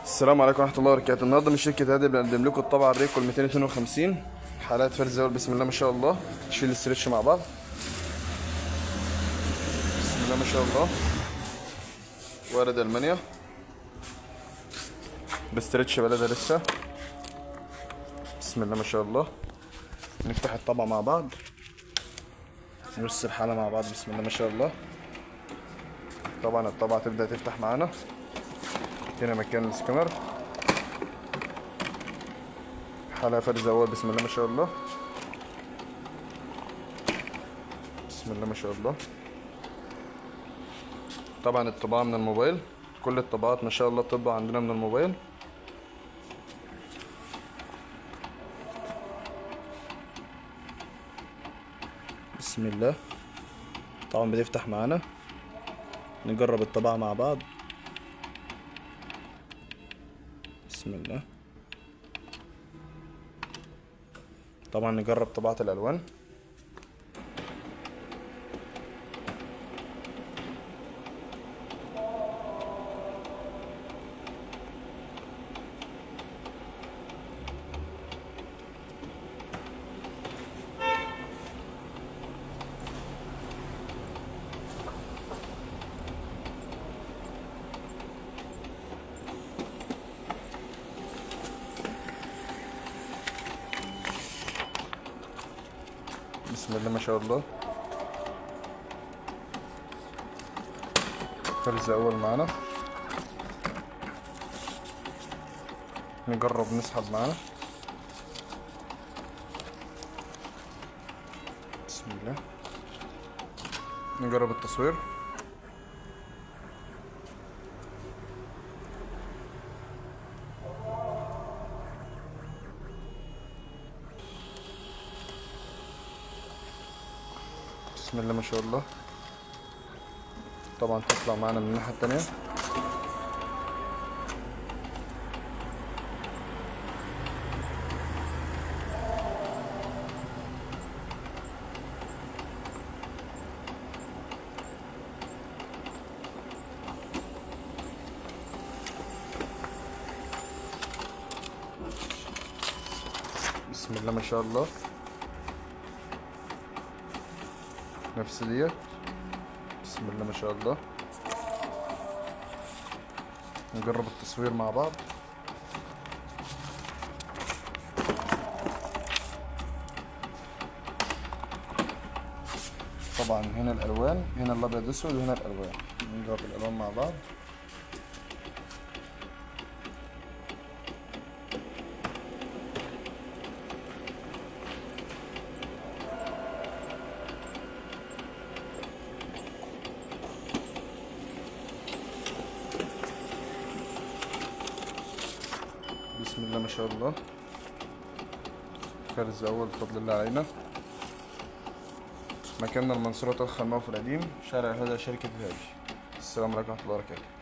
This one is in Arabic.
السلام عليكم ورحمة الله وبركاته. النهارده من شركة هادي بنقدم لكم الطبعة الريكول 252 حالات فرز زول. بسم الله ما شاء الله. نشيل الاسترتش مع بعض. بسم الله ما شاء الله. وارد المانيا باسترتش بلدها لسه. بسم الله ما شاء الله. نفتح الطبعة مع بعض، نرص الحالة مع بعض. بسم الله ما شاء الله. طبعا الطبعة تبدأ تفتح معانا. هنا مكان السكانر. حالة فرز أول. بسم الله ما شاء الله. بسم الله ما شاء الله. طبعا الطباعة من الموبايل، كل الطبعات ما شاء الله بتطبع عندنا من الموبايل. بسم الله. طبعا بتفتح معانا. نجرب الطباعة مع بعض. بسم الله. طبعا نجرب طباعة الألوان. بسم الله ما شاء الله. فرز أول معانا. نجرب نسحب معانا. بسم الله. نجرب التصوير. بسم الله ما شاء الله. طبعا تطلع معانا من الناحية التانية. بسم الله ما شاء الله. نفس ديت. بسم الله ما شاء الله. نجرب التصوير مع بعض. طبعا هنا الالوان، هنا الابيض اسود وهنا الالوان. نجرب الالوان مع بعض. بسم الله ما شاء الله. فرز أول بفضل الله علينا. مكاننا المنصورة طلخ الموقف القديم، شارع الهدى، شركة الهادي. السلام عليكم ورحمة الله وبركاته.